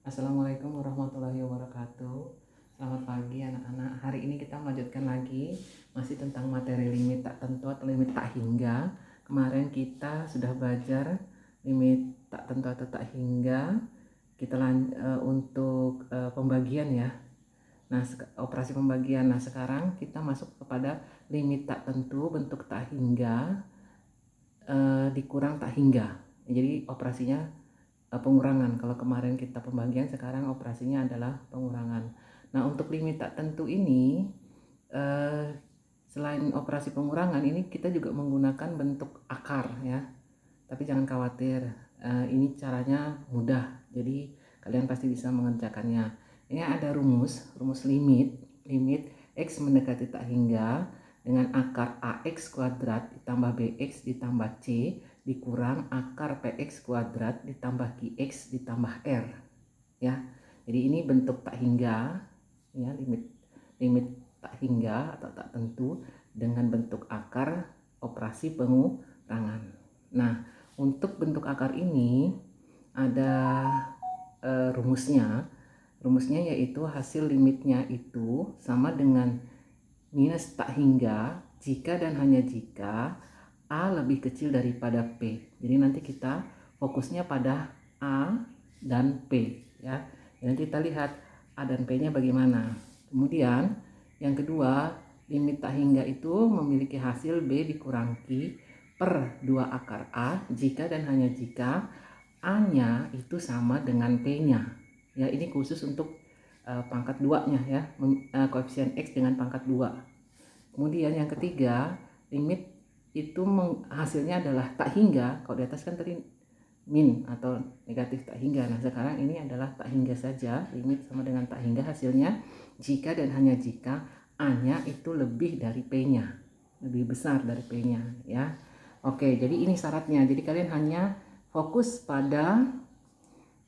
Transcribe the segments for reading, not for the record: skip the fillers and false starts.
Assalamualaikum warahmatullahi wabarakatuh. Selamat pagi anak-anak. Hari ini kita melanjutkan lagi masih tentang materi limit tak tentu atau limit tak hingga. Kemarin kita sudah belajar limit tak tentu atau tak hingga. Kita untuk pembagian ya. Nah, operasi pembagian. Nah, sekarang kita masuk kepada limit tak tentu bentuk tak hingga dikurang tak hingga. Jadi operasinya pengurangan. Kalau kemarin kita pembagian, sekarang operasinya adalah pengurangan. Nah, untuk limit tak tentu ini selain operasi pengurangan ini kita juga menggunakan bentuk akar ya. Tapi jangan khawatir, ini caranya mudah. Jadi kalian pasti bisa mengerjakannya. Ini ada rumus limit x mendekati tak hingga dengan akar ax kuadrat ditambah bx ditambah c dikurang akar px kuadrat ditambah qx ditambah r ya. Jadi ini bentuk tak hingga ya, limit tak hingga atau tak tentu dengan bentuk akar operasi pengurangan. Nah, untuk bentuk akar ini ada rumusnya yaitu hasil limitnya itu sama dengan minus tak hingga jika dan hanya jika A lebih kecil daripada P. Jadi nanti kita fokusnya pada A dan P ya. Nanti kita lihat A dan P-nya bagaimana. Kemudian yang kedua, limit tak hingga itu memiliki hasil B dikurang Q per 2 akar A jika dan hanya jika A-nya itu sama dengan P-nya. Ya, ini khusus untuk pangkat 2-nya ya, koefisien X dengan pangkat 2. Kemudian yang ketiga, limit itu hasilnya adalah tak hingga. Kalau di atas kan tadi min atau negatif tak hingga. Nah, sekarang ini adalah tak hingga saja. Limit sama dengan tak hingga hasilnya jika dan hanya jika A-nya itu lebih dari P-nya, lebih besar dari P-nya ya. Oke, jadi ini syaratnya. Jadi kalian hanya fokus pada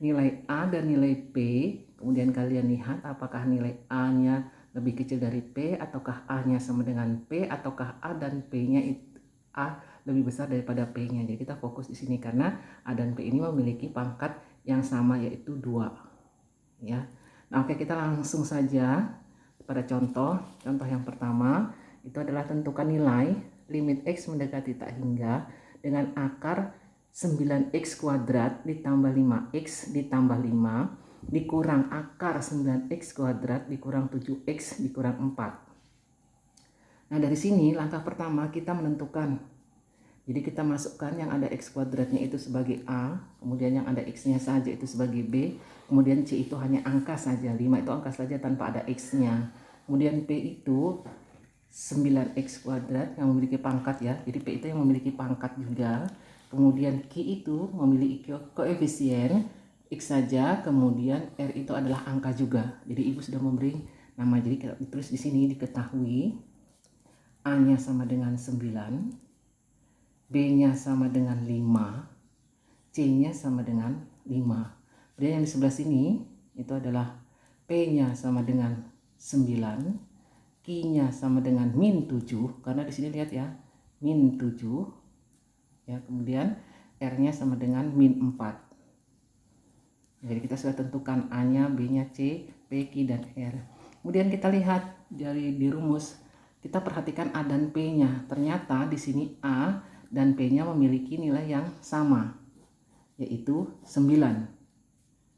nilai A dan nilai P. Kemudian kalian lihat apakah nilai A-nya lebih kecil dari P, ataukah A-nya sama dengan P, ataukah A dan P-nya A lebih besar daripada P-nya. Jadi kita fokus di sini karena A dan P ini memiliki pangkat yang sama yaitu 2. Ya. Nah, oke, kita langsung saja pada contoh. Contoh yang pertama itu adalah tentukan nilai limit X mendekati tak hingga dengan akar 9x kuadrat ditambah 5x ditambah 5 dikurang akar 9x kuadrat dikurang 7x dikurang 4. Nah, dari sini langkah pertama kita menentukan. Jadi kita masukkan yang ada x kuadratnya itu sebagai A, kemudian yang ada x-nya saja itu sebagai B, kemudian C itu hanya angka saja, 5 itu angka saja tanpa ada x-nya. Kemudian P itu 9x kuadrat yang memiliki pangkat ya, jadi P itu yang memiliki pangkat juga. Kemudian Q itu memiliki koefisien x saja, kemudian R itu adalah angka juga. Jadi Ibu sudah memberi nama, jadi kita ditulis di sini diketahui A-nya sama dengan 9, B-nya sama dengan 5, C-nya sama dengan 5. Kemudian yang di sebelah sini itu adalah P-nya sama dengan 9, Q-nya sama dengan min 7, karena di sini lihat ya, min 7. Ya, kemudian R-nya sama dengan min 4. Jadi kita sudah tentukan A-nya, B-nya, C, P, Q, dan R. Kemudian kita lihat di rumus, kita perhatikan A dan P-nya. Ternyata di sini A dan P-nya memiliki nilai yang sama, yaitu 9.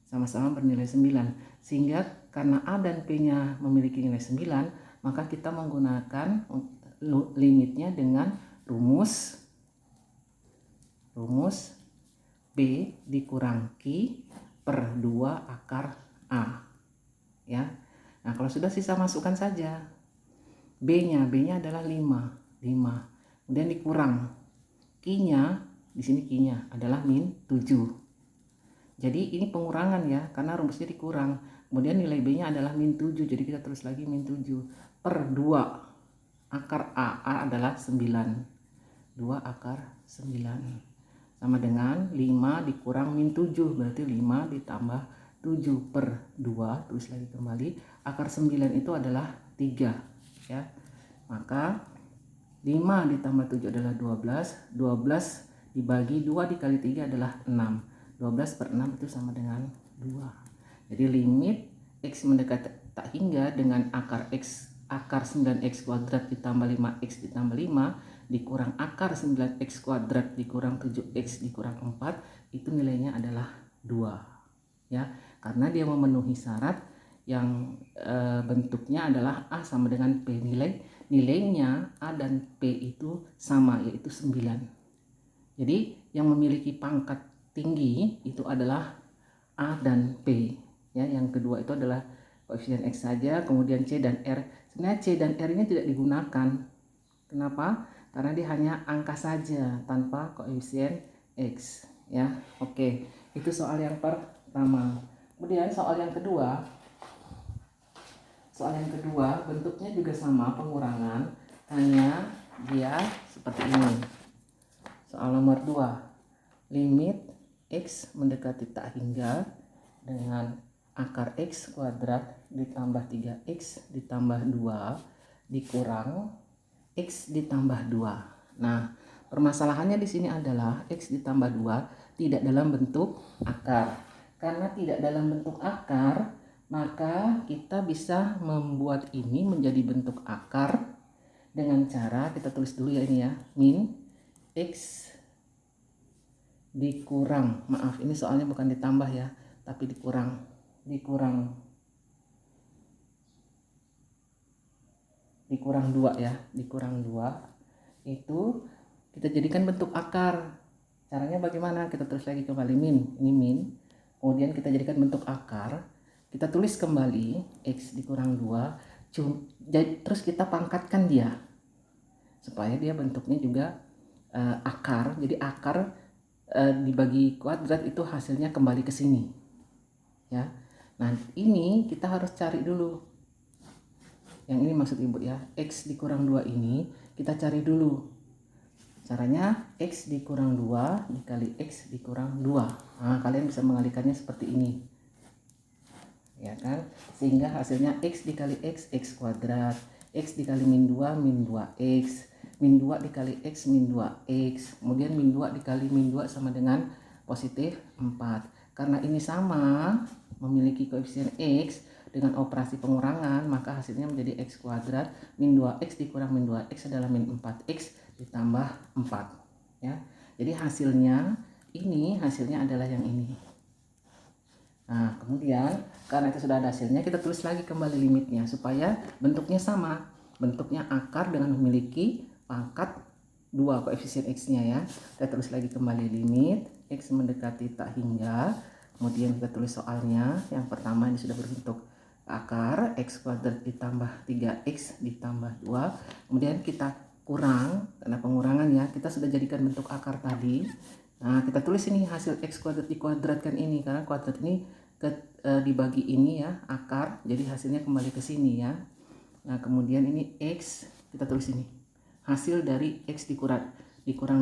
Sama-sama bernilai 9. Sehingga karena A dan P-nya memiliki nilai 9, maka kita menggunakan limitnya dengan rumus B dikurang Q per 2 akar A. Ya. Nah, kalau sudah sisa masukkan saja. B-nya adalah 5. Kemudian dikurang. Q-nya, di sini Q-nya adalah min 7. Jadi ini pengurangan ya, karena rumusnya dikurang. Kemudian nilai B-nya adalah min 7, jadi kita tulis lagi min 7 per 2 akar A. A adalah 9. 2 akar 9 sama dengan 5 dikurang min 7, berarti 5 ditambah 7 per 2, tulis lagi kembali, akar 9 itu adalah 3 ya. Maka 5 ditambah 7 adalah 12, 12 dibagi 2 dikali 3 adalah 6, 12 per 6 itu sama dengan 2. Jadi limit X mendekati tak hingga dengan akar 9X kuadrat ditambah 5X ditambah 5 dikurang akar 9X kuadrat dikurang 7X dikurang 4, itu nilainya adalah 2 ya, karena dia memenuhi syarat yang bentuknya adalah A sama dengan P. Nilainya A dan P itu sama, yaitu 9. Jadi yang memiliki pangkat tinggi itu adalah A dan P ya. Yang kedua itu adalah koefisien X saja, kemudian C dan R. Sebenarnya C dan R ini tidak digunakan. Kenapa? Karena dia hanya angka saja tanpa koefisien X ya. Oke, itu soal yang pertama. Kemudian soal yang kedua bentuknya juga sama, pengurangan, hanya dia seperti ini. Soal nomor 2, limit X mendekati tak hingga dengan akar X kuadrat ditambah 3X ditambah 2 dikurang X ditambah 2. Nah, permasalahannya di sini adalah X ditambah 2 tidak dalam bentuk akar. Karena tidak dalam bentuk akar, maka kita bisa membuat ini menjadi bentuk akar dengan cara, kita tulis dulu ya ini ya, min X dikurang, maaf ini soalnya bukan ditambah ya, tapi dikurang 2 ya, dikurang 2 itu kita jadikan bentuk akar. Caranya bagaimana? Kita tulis lagi kembali min, ini min, kemudian kita jadikan bentuk akar, kita tulis kembali X dikurang 2, terus kita pangkatkan dia supaya dia bentuknya juga akar. Jadi akar dibagi kuadrat itu hasilnya kembali ke sini ya. Nah ini kita harus cari dulu, yang ini maksud ibu ya, X dikurang 2 ini kita cari dulu. Caranya X dikurang 2 dikali X dikurang 2. Nah kalian bisa mengalihkannya seperti ini ya kan, sehingga hasilnya X dikali X, X kuadrat, X dikali min 2, min 2X, min 2 dikali X, min 2X, kemudian min 2 dikali min 2 sama dengan positif 4. Karena ini sama, memiliki koefisien X dengan operasi pengurangan, maka hasilnya menjadi X kuadrat, min 2X dikurang min 2X adalah min 4X ditambah 4 ya. Jadi hasilnya adalah yang ini. Nah kemudian karena itu sudah ada hasilnya, kita tulis lagi kembali limitnya supaya bentuknya sama, bentuknya akar dengan memiliki pangkat 2 koefisien X nya ya. Kita tulis lagi kembali limit X mendekati tak hingga, kemudian kita tulis soalnya. Yang pertama ini sudah berbentuk akar X kuadrat ditambah 3X ditambah 2, kemudian kita kurang, karena pengurangan ya, kita sudah jadikan bentuk akar tadi. Nah kita tulis ini hasil X kuadrat dikuadratkan ini, karena kuadrat ini dibagi ini ya, akar, jadi hasilnya kembali ke sini ya. Nah kemudian ini X, kita tulis ini hasil dari X dikurang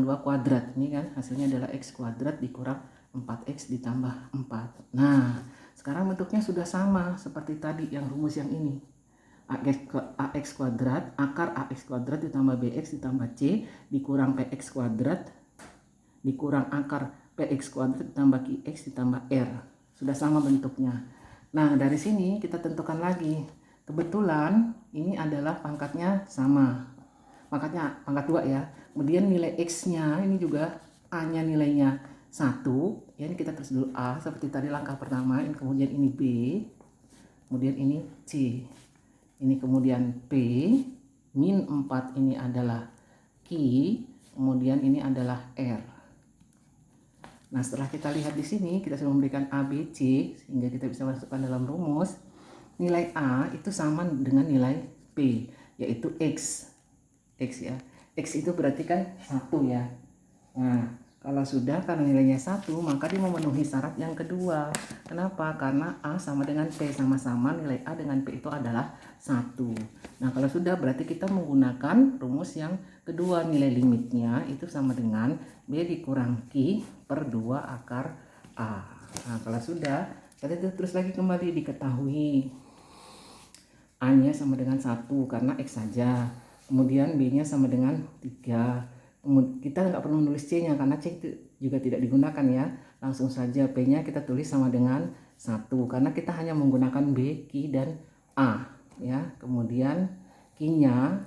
2 kuadrat, ini kan hasilnya adalah X kuadrat dikurang 4X ditambah 4. Nah sekarang bentuknya sudah sama seperti tadi yang rumus yang ini, AX kuadrat, akar AX kuadrat ditambah BX ditambah C dikurang PX kuadrat dikurang akar PX kuadrat ditambah QX ditambah R. Sudah sama bentuknya. Nah dari sini kita tentukan lagi, kebetulan ini adalah pangkatnya sama, pangkat 2 ya. Kemudian nilai X nya ini juga A nya nilainya 1 ya, ini kita tulis dulu A seperti tadi langkah pertama. Ini kemudian ini B, kemudian ini C, ini kemudian P, min 4 ini adalah Q, kemudian ini adalah R. Nah setelah kita lihat di sini, kita sudah memberikan A, B, C sehingga kita bisa masukkan dalam rumus. Nilai A itu sama dengan nilai P, yaitu X ya. X itu berarti kan 1 ya. Nah kalau sudah, karena nilainya 1, maka dia memenuhi syarat yang kedua. Kenapa? Karena A sama dengan P, sama-sama nilai A dengan P itu adalah 1. Nah kalau sudah, berarti kita menggunakan rumus yang kedua, nilai limitnya itu sama dengan B dikurang Q per 2 akar A. Nah kalau sudah, kita terus lagi kembali, diketahui A nya sama dengan 1 karena X saja, kemudian B nya sama dengan 3. Kita nggak perlu nulis C nya karena C itu juga tidak digunakan ya, langsung saja P nya kita tulis sama dengan 1 karena kita hanya menggunakan B, Q, dan A ya. Kemudian Q-nya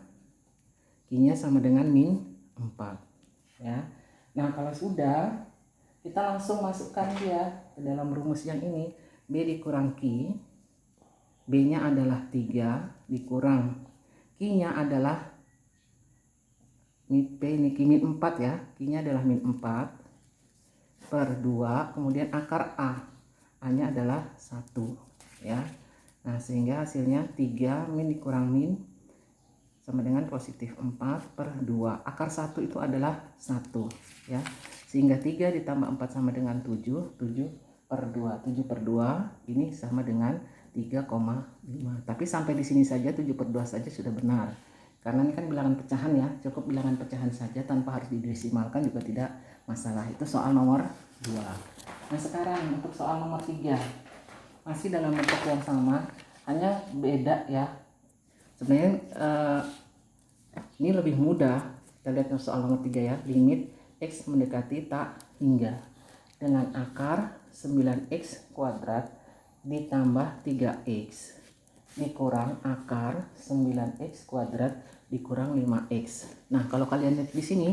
sama dengan min 4 ya. Nah kalau sudah, kita langsung masukkan dia ke dalam rumus yang ini. B dikurang Q, B nya adalah 3 dikurang Q nya adalah P ini Q min 4 ya, Q nya adalah min 4 per 2, kemudian akar A nya adalah 1 ya. Nah sehingga hasilnya 3 min dikurang min sama dengan positif 4 per 2. Akar 1 itu adalah 1 ya. Sehingga 3 ditambah 4 sama dengan 7, 7 per 2. 7 per 2 ini sama dengan 3,5. Tapi sampai di sini saja 7 per 2 saja sudah benar. Karena ini kan bilangan pecahan ya, cukup bilangan pecahan saja tanpa harus didesimalkan juga tidak masalah. Itu soal nomor 2. Nah sekarang untuk soal nomor 3. Masih dalam bentuk yang sama, hanya beda ya. Sebenarnya ini lebih mudah. Kita lihat soal nomor 3 ya. Limit X mendekati tak hingga dengan akar 9X kuadrat ditambah 3X dikurang akar 9X kuadrat dikurang 5X. Nah kalau kalian lihat di sini,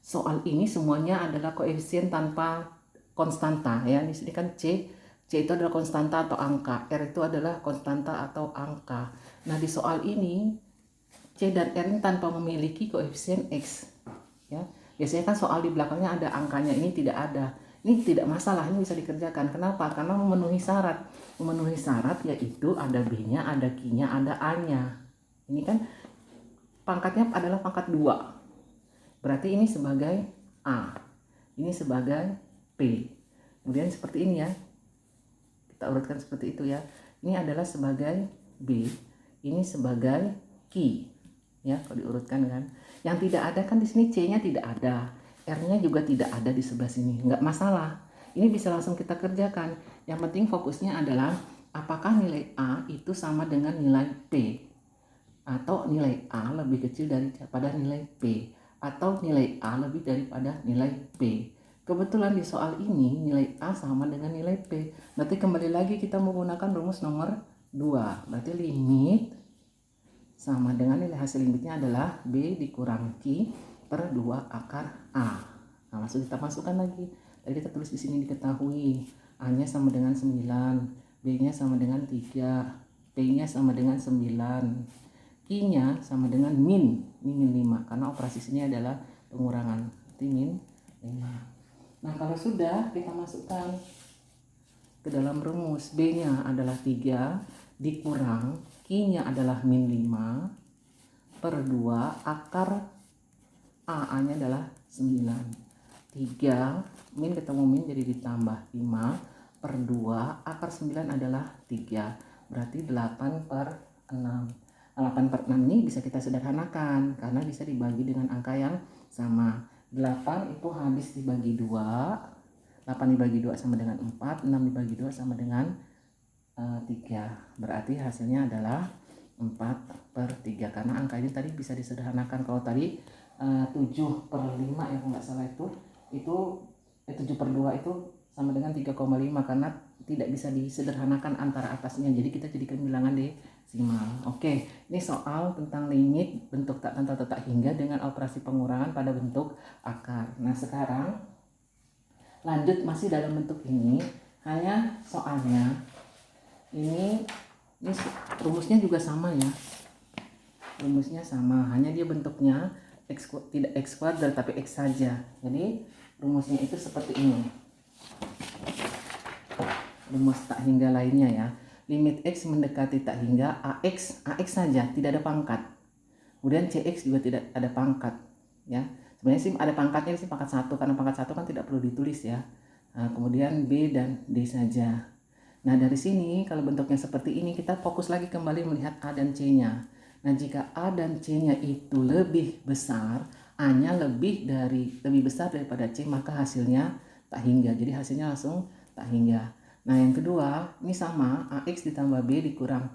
soal ini semuanya adalah koefisien tanpa konstanta ya. Di sini kan C itu adalah konstanta atau angka, R itu adalah konstanta atau angka. Nah di soal ini C dan R ini tanpa memiliki koefisien X ya. Biasanya kan soal di belakangnya ada angkanya, ini tidak ada. Ini tidak masalah, ini bisa dikerjakan. Kenapa? Karena memenuhi syarat. Memenuhi syarat yaitu ada B-nya, ada Q-nya, ada A-nya. Ini kan pangkatnya adalah pangkat 2. Berarti ini sebagai A. Ini sebagai P. Kemudian seperti ini ya. Kita urutkan seperti itu ya. Ini adalah sebagai B. Ini sebagai Q. Ya, kalau diurutkan kan. Yang tidak ada kan di sini C-nya tidak ada. R-nya juga tidak ada di sebelah sini, nggak masalah. Ini bisa langsung kita kerjakan. Yang penting fokusnya adalah apakah nilai A itu sama dengan nilai P, atau nilai A lebih kecil daripada nilai P, atau nilai A lebih daripada nilai P. Kebetulan di soal ini nilai A sama dengan nilai P. Berarti kembali lagi kita menggunakan rumus nomor 2. Berarti limit sama dengan nilai hasil limitnya adalah B dikurang Q per 2 akar A. Nah, langsung kita masukkan lagi. Tadi kita tulis di sini diketahui A-nya sama dengan 9, B-nya sama dengan 3, P-nya sama dengan 9, Q-nya sama dengan min 5 karena operasi sini adalah pengurangan. Berarti min 5. Nah, kalau sudah kita masukkan ke dalam rumus, B-nya adalah 3 dikurang Q-nya adalah min 5 per 2 akar A-nya adalah 9. 3 min ketemu min jadi ditambah 5 per 2 akar 9 adalah 3. Berarti 8 per 6. 8 per 6 ini bisa kita sederhanakan karena bisa dibagi dengan angka yang sama. 8 itu habis dibagi 2. 8 dibagi 2 sama dengan 4. 6 dibagi 2 sama dengan 3. Berarti hasilnya adalah 4 per 3 karena angka ini tadi bisa disederhanakan. Kalau tadi 7 per 5 ya kalau nggak salah itu 7 per 2 itu sama dengan 3,5 karena tidak bisa disederhanakan antara atasnya, jadi kita jadikan bilangan desimal. Oke, ini soal tentang limit bentuk tak tanggal tak hingga dengan operasi pengurangan pada bentuk akar. Nah sekarang lanjut masih dalam bentuk ini, hanya soalnya ini rumusnya juga sama ya, rumusnya sama, hanya dia bentuknya tidak X kuadrat tapi X saja. Jadi rumusnya itu seperti ini. Rumus tak hingga lainnya ya. Limit X mendekati tak hingga AX saja, tidak ada pangkat. Kemudian CX juga tidak ada pangkat ya. Sebenarnya sih ada pangkatnya sih pangkat 1 karena pangkat 1 kan tidak perlu ditulis ya. Nah, kemudian B dan D saja. Nah, dari sini kalau bentuknya seperti ini kita fokus lagi kembali melihat A dan C-nya. Nah, jika A dan C-nya itu lebih besar, A-nya lebih besar daripada C, maka hasilnya tak hingga. Jadi hasilnya langsung tak hingga. Nah, yang kedua, ini sama, AX ditambah B dikurang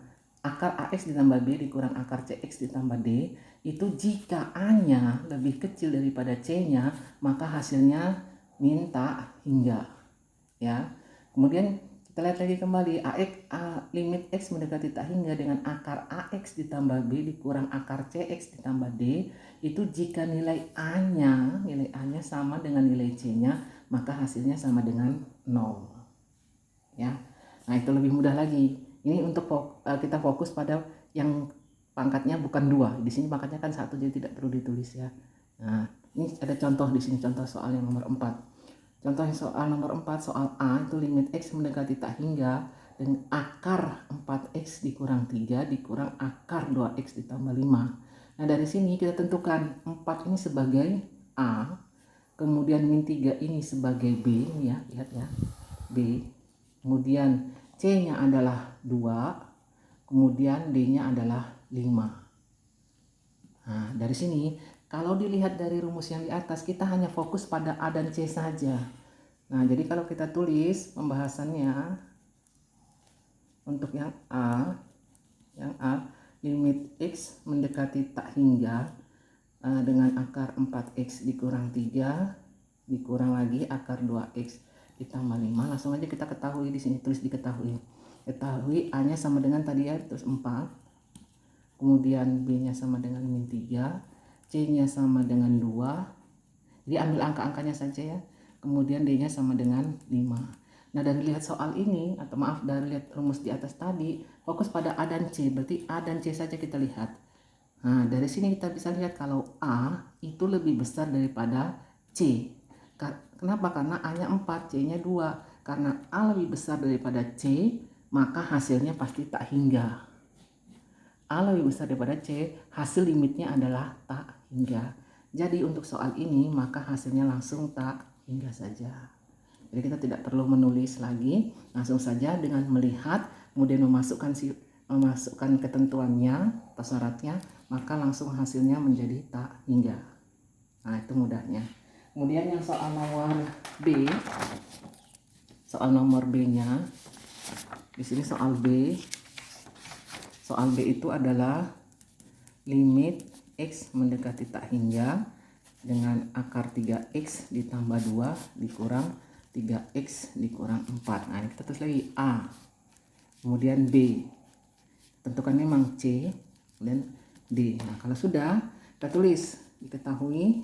akar AX ditambah B dikurang akar CX ditambah D, itu jika A-nya lebih kecil daripada C-nya, maka hasilnya min tak hingga. Ya. Kemudian Kita lihat lagi kembali, limit X mendekati tak hingga dengan akar AX ditambah B dikurang akar CX ditambah D, itu jika nilai A-nya sama dengan nilai C-nya, maka hasilnya sama dengan 0. Ya. Nah, itu lebih mudah lagi. Ini untuk kita fokus pada yang pangkatnya bukan 2. Di sini pangkatnya kan 1, jadi tidak perlu ditulis ya. Nah, ini ada contoh di sini, contoh soal yang nomor 4. Contoh soal nomor 4, soal A itu limit X mendekati tak hingga dengan akar 4X dikurang 3 dikurang akar 2X ditambah 5. Nah, dari sini kita tentukan 4 ini sebagai A, kemudian min 3 ini sebagai B, ya, lihat ya, B. Kemudian C-nya adalah 2, kemudian D-nya adalah 5. Nah, dari sini kalau dilihat dari rumus yang di atas, kita hanya fokus pada A dan C saja. Nah, jadi kalau kita tulis pembahasannya untuk yang A, limit X mendekati tak hingga dengan akar 4X dikurang 3 dikurang lagi akar 2X ditambah 5. Langsung aja kita ketahui di sini, tulis diketahui. Ketahui A-nya sama dengan tadi ya, terus 4. Kemudian B-nya sama dengan min 3. C-nya sama dengan 2. Jadi ambil angka-angkanya saja ya. Kemudian D-nya sama dengan 5. Nah, dari lihat soal ini, atau maaf, dari lihat rumus di atas tadi, fokus pada A dan C. Berarti A dan C saja kita lihat. Nah, dari sini kita bisa lihat kalau A itu lebih besar daripada C. Kenapa? Karena A-nya 4, C-nya 2. Karena A lebih besar daripada C, maka hasilnya pasti tak hingga. A lebih besar daripada C, hasil limitnya adalah tak hingga. Jadi untuk soal ini maka hasilnya langsung tak hingga saja. Jadi kita tidak perlu menulis lagi, langsung saja dengan melihat kemudian memasukkan ketentuannya atau syaratnya, maka langsung hasilnya menjadi tak hingga. Nah, itu mudahnya. Kemudian yang soal nomor B, soal nomor B-nya di sini soal B. Soal B itu adalah limit X mendekati tak hingga dengan akar 3X ditambah 2 dikurang 3X dikurang 4. Nah, kita tulis lagi A. Kemudian B. Tentukan memang C. Kemudian D. Nah, kalau sudah, kita tulis. Diketahui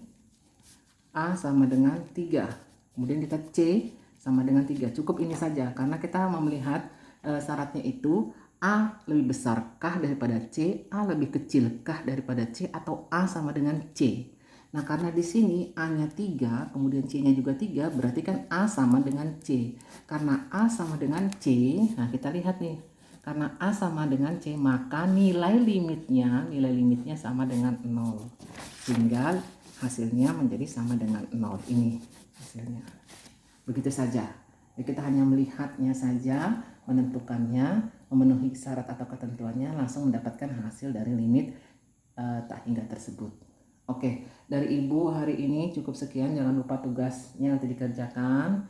A sama dengan 3. Kemudian kita C sama dengan 3. Cukup ini saja, karena kita mau melihat syaratnya itu A lebih besarkah daripada C, A lebih kecilkah daripada C, atau A sama dengan C. Nah, karena di sini A-nya 3, kemudian C-nya juga 3, berarti kan A sama dengan C. Karena A sama dengan C, nah kita lihat nih. Karena A sama dengan C, maka nilai limitnya sama dengan 0. Sehingga hasilnya menjadi sama dengan 0. Ini hasilnya. Begitu saja. Jadi kita hanya melihatnya saja, menentukannya, memenuhi syarat atau ketentuannya, langsung mendapatkan hasil dari limit tak hingga tersebut. Oke, dari Ibu hari ini cukup sekian. Jangan lupa tugasnya nanti dikerjakan.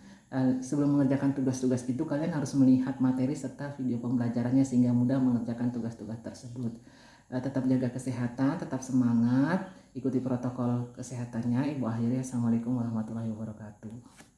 Sebelum mengerjakan tugas-tugas itu, kalian harus melihat materi serta video pembelajarannya sehingga mudah mengerjakan tugas-tugas tersebut. Tetap jaga kesehatan, tetap semangat, ikuti protokol kesehatannya. Ibu akhiri, assalamualaikum warahmatullahi wabarakatuh.